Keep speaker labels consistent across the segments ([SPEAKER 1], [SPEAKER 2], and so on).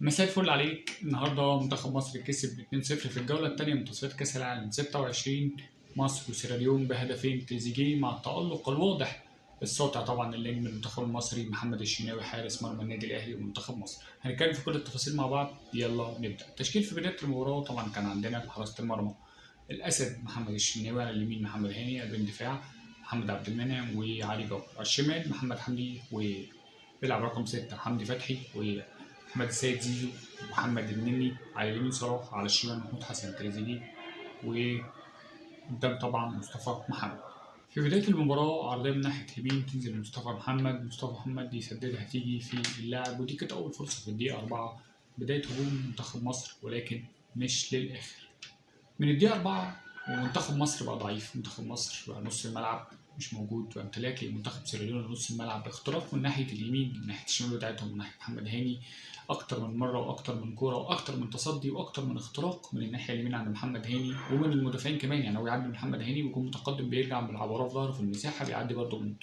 [SPEAKER 1] مساء الفل عليك. النهارده منتخب مصر كسب 2-0 في الجولة الثانية من تصفيات كأس العالم 26. مصر وسيراليون بهدفين تريزيجيه مع التألق الواضح الساطع طبعا النجم المنتخب المصري محمد الشناوي حارس مرمى النادي الأهلي ومنتخب مصر. هنتكلم في كل التفاصيل مع بعض، يلا نبدأ. التشكيل في بداية المباراة طبعا كان عندنا في حراسة المرمى الأسد محمد الشناوي، على اليمين محمد هاني، قلبين دفاع محمد عبد المنعم وعلي جبر، على الشمال محمد حمدي وبيلعب رقم 6 حمدي فتحي وأحمد السيد زيزو ومحمد النني، على اليمين صلاح، على الشمال محمود حسن تريزيجيه، وقدام طبعا مصطفى محمد. في بداية المباراة عرضية من ناحية اليمين تنزل مصطفى محمد يسددها تيجي في اللاعب، ودي كانت أول فرصة في الدقيقة 4 بداية هجوم منتخب مصر، ولكن مش للآخر. من الدقيقة 4 ومنتخب مصر بقى ضعيف، منتخب مصر بقى نص الملعب مش موجود، بقى امتلاكي منتخب سيراليون نص الملعب باختراق من ناحية اليمين من ناحية الشمال بتاعتهم من ناحية محمد هاني، أكتر من مرة وأكتر من كورة وأكتر من تصدي وأكتر من اختراق من الناحية اليمين عند محمد هاني ومن المدافعين كمان. يعني هو يعدي من محمد هاني ويكون متقدم بيرجع بالعبارة في ظهره في المساحة، بيعدي برضه من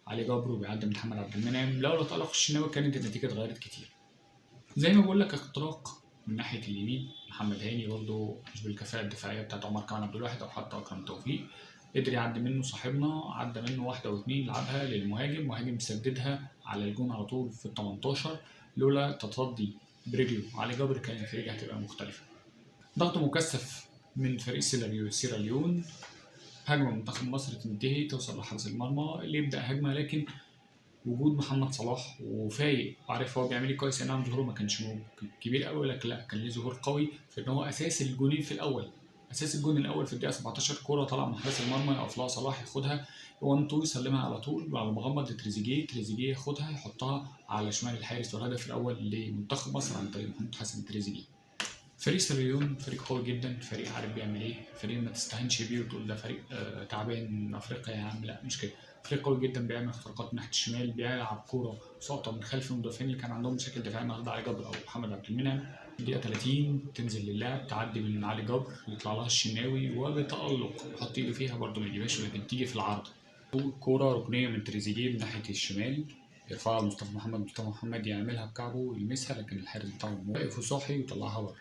[SPEAKER 1] علي جبر وبيعدي من محمد عبد المنعم. لولا تألق الشناوي كانت النتيجة اتغيرت كتير. زي ما بقول لك اختراق من ناحيه اليمين محمد هاني برضه مش بالكفاءه الدفاعيه بتاعت عمر كمال عبد الواحد او حتى اكرم توفيق، قدر يعدي منه صاحبنا، عدى منه واحده واثنين لعبها للمهاجم، مهاجم سددها على الجون على طول في ال 18. لولا تصدي برجله علي جبر كانت النتيجه هتبقى مختلفه. ضغط مكثف من فريق سيراليون، هجمه منتخب مصر تنتهي توصل لحارس المرمى اللي يبدا هجمه، لكن وجود محمد صلاح وفايق وعارف هو بيعمل ايه كويس. نعم ظهوره ما كانش كبير قوي، لكن لا كان ليه ظهور قوي في ان هو اساس الجونين في الاول. اساس الجون الاول في الدقيقه 17 كوره طالعه من حارس المرمى يقف لها صلاح ياخدها 1 2 يسلمها على طول وعلى مغمض لتريزيجيه، تريزيجيه ياخدها يحطها على شمال الحارس، والهدف الاول لمنتخب مصر عن طريق محمود حسن تريزيجيه. فريق سيراليون فريق قوي جدا، فريق عارف بيعمل ايه، فريق ما تستهينش بيه وتقول ده فريق تعبان من افريقيا يا عم، لا مش كده. فريق قوي جدا بيعمل اختراقات من ناحيه الشمال، بيلعب كوره ساقطه من خلف المدافعين اللي كان عندهم مشاكل دفاعيه النهارده علي جبر او محمد عبد المنعم. الدقيقه 30 تنزل للعب تعدي من علي جبر يطلع لها الشناوي وبتالق يحط ايده فيها برده ما يجيبهاش، لكن تيجي في العرض. كوره ركنيه من تريزيجيه من ناحيه الشمال يرفعها مصطفى محمد يعملها بكعبه يلمسها، لكن الحارس بتاعه واقف وصاحي ويطلعها بره.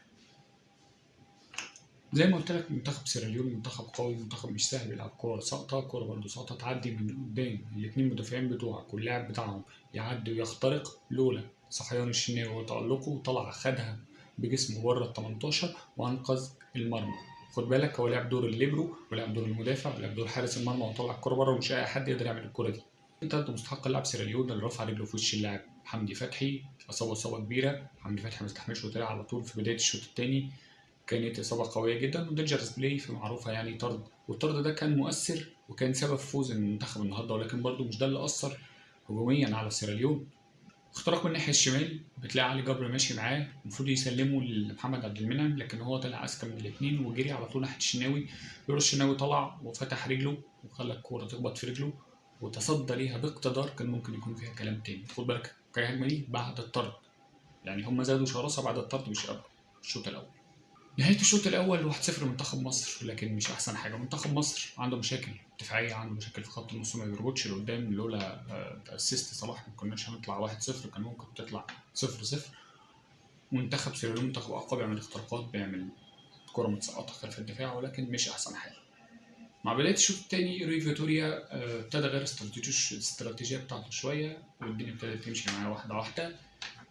[SPEAKER 1] زي ما قلت لك منتخب سيراليون منتخب قوي، منتخب مش سهل، بيلعب كورة ساقطة، كورة برضه ساقطة تعدي من قدام الاتنين مدافعين بتوعك واللاعب بتاعهم يعدي ويخترق. لولا صحيان الشناوي وتألقه طلع خدها بجسمه بره ال 18 وأنقذ المرمى. خد بالك هو لعب دور الليبرو ولعب دور المدافع ولعب دور حارس المرمى وطلع الكورة بره، ومش أي حد يقدر يعمل الكورة دي. انت مستحق اللاعب سيراليون اللي رفع رجله في وش اللاعب حمدي فتحي، إصابة كبيرة. حمدي فتحي ما استحملش وطلع على طول في بداية الشوط الثاني، كانت إصابة قوية جدا ودينجرس بلاي في معروفة يعني طرد، والطرد ده كان مؤثر وكان سبب فوز المنتخب النهارده، ولكن برضه مش ده اللي أثر هجوميا على سيراليون. اختراق من الناحية الشمال بتلاقي علي جبر ماشي معاه المفروض يسلمه لمحمد عبد المنعم، لكن هو طلع أذكى من الاثنين وجري على طول ناحية الشناوي. يورو الشناوي طلع وفتح رجله وخلى الكورة تخبط في رجله وتصدى ليها باقتدار، كان ممكن يكون فيها كلام تاني. خد بالك الهجمة دي بعد الطرد، يعني هم زادوا شراسة بعد الطرد مش قبل الشوط الأول. نهاية الشوط الأول 1-0 منتخب مصر، لكن مش أحسن حاجة. منتخب مصر عنده مشاكل دفاعية، عنده مشاكل في خط النص، ما بيربطش لقدام. لولا أسيست صلاح ما كناش هنطلع 1-0، كان ممكن تطلع 0-0. منتخب سيراليون منتخب أقوى، بيعمل اختراقات، بيعمل كرة متسقطة خلف الدفاع، ولكن مش أحسن حاجة. مع بداية الشوط الثاني روي فيتوريا ابتدى غير الاستراتيجية بتاعته شوية، والدنيا ابتدت تمشي معاه واحدة واحدة.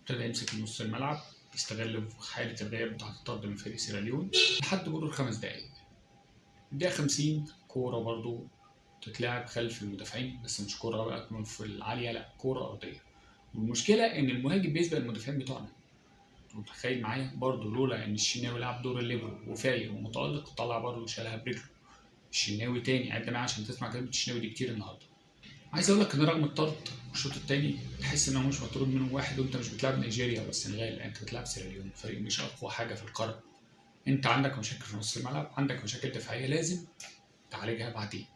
[SPEAKER 1] ابتدى يمسك نص الملعب يستغل حالة الغياب بتاعة الطرد من فريق سيراليون لحد مرور 5 دقايق. الدقيقة 50 كورة برضو تتلعب خلف المدافعين، بس مش كورة بقى تكون في العالية، لا كورة أرضية. والمشكلة إن المهاجم بيسبق المدافعين بتوعنا. متخيل معايا برضو لولا إن الشناوي لعب دور الليبرو وفايق ومتألق طلع برضو شالها برجله. الشناوي تاني عد معايا عشان تسمع كلمة الشناوي دي كتير النهاردة. عايز اقول لك ان رغم الطرد الشوط الثاني تحس ان هو مش مطرود منه واحد، وانت مش بتلعب نيجيريا ولا السنغال، انت بتلعب سيراليون، فريق مش اقوى حاجه في القاره. انت عندك مشاكل في نص الملعب، عندك مشاكل دفاعيه لازم تعالجها بعدين.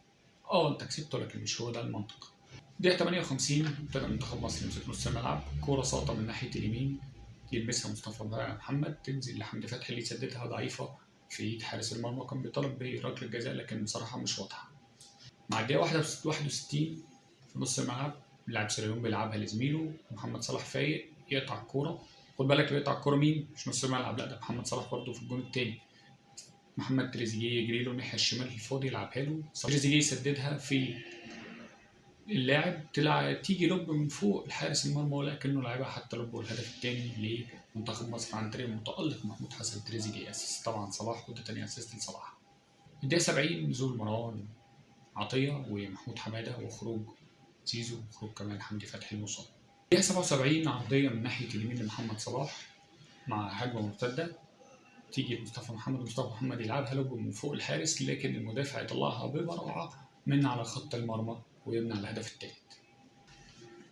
[SPEAKER 1] انت كسبت ولكن مش هو ده المنطق. دقيقه 58 ابتدى منتخب مصر يمسك نص الملعب، كوره ساقطه من ناحيه اليمين يلبسها مصطفى محمد تنزل لحمدي فتحي اللي يسددها ضعيفه في ايد حارس المرمى، كان بيطالب بركله الجزاء لكن بصراحه مش واضحه. مع الدقيقه 61 في نص الملعب لاعب سيراليون بيلعبها لزميله محمد صلاح فايق يقطع الكوره خد بالك اللي بيقطع الكوره مين؟ مش نص الملعب، لا ده محمد صلاح برضه في الجون التاني. محمد تريزيجيه يجري له الناحيه الشمال الفاضي يلعبها له، تريزيجيه يسددها في اللاعب تيجي لوب من فوق الحارس المرمى، ولكنه لعبها حتى لوب. والهدف الثاني لمنتخب مصر عن طريق المتألق محمود حسن تريزيجيه، اسيست طبعا صلاح، وده تاني اسيست لصلاح. الدقيقة 70 نزول مروان عطية ومحمود حمادة وخروج زيزو وخروج كمان حمدي فتحي المصاب. الدقيقة 77 عرضية من ناحية اليمين لمحمد صلاح مع هجمة مرتدة، تيجي مصطفى محمد يلعبها لوب من فوق الحارس، لكن المدافع يطلعها ببراعة من على خط المرمى ويمنع الهدف الثالث.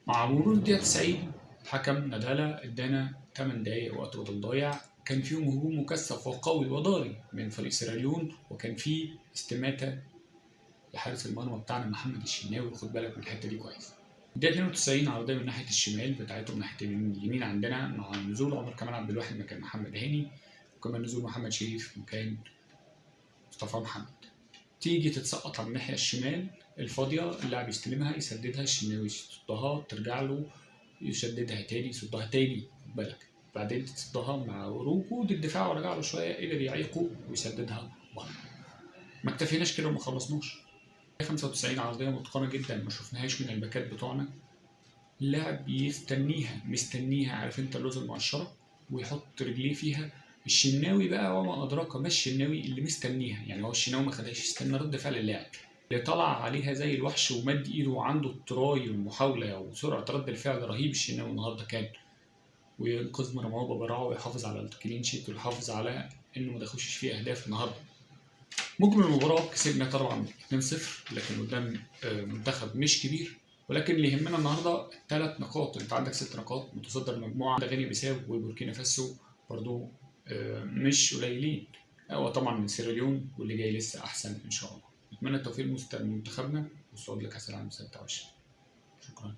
[SPEAKER 1] مع مرور الدقيقة 90 حكم نادالا ادانا 8 دقايق وقت بدل ضايع، كان فيهم هجوم مكثف وقوي وضاري من فريق سيراليون، وكان فيه استماتة لحارس المرمى بتاعنا محمد الشناوي، خد بالك من الحتة دي كويس. الدقيقة 92 عرضية من ناحية الشمال بتاعتهم ناحية اليمين عندنا، مع نزول عمر كمال عبد الواحد مكان محمد هاني، وكمان نزول محمد شريف مكان مصطفى محمد. تيجي تتسقط على الناحية الشمال الفاضية، اللاعب يستلمها يسددها، الشناوي يصدها ترجع له يسددها تاني يصدها تاني، خد بالك بعدين تصدها مع وجود الدفاع ورجع له شوية قدر يعيقه ويسددها بره. ما اكتفيناش كده وما خلصناش. 95 عرضية متقنة جدا ما شفناهاش من الباكات بتوعنا، اللاعب مستنيها عارف انت اللوز المقشرة ويحط رجليه فيها. الشناوي بقى وما أدراك ما الشناوي اللي مستنيها، يعني هو الشناوي ما خدهاش، استنى رد فعل اللاعب اللي طلع عليها زي الوحش ومد ايده وعنده التراي والمحاولة وسرعة رد الفعل رهيب. الشناوي النهارده كان وينقذ مرمى براعه ويحافظ على الكلين شيت ويحافظ على انه ما دخلش فيه اهداف النهارده. مجمل المباراة كسبنا طبعا 2-0 لكن قدام منتخب مش كبير، ولكن اللي يهمنا النهارده 3 نقاط. انت عندك 6 نقاط متصدر المجموعة، غينيا بيساو وبوركينا فاسو برضو مش قليلين، هو طبعا من سيراليون واللي جاي لسه احسن ان شاء الله. نتمنى التوفيق لمنتخبنا والصعود لكأس العالم 26. شكرا.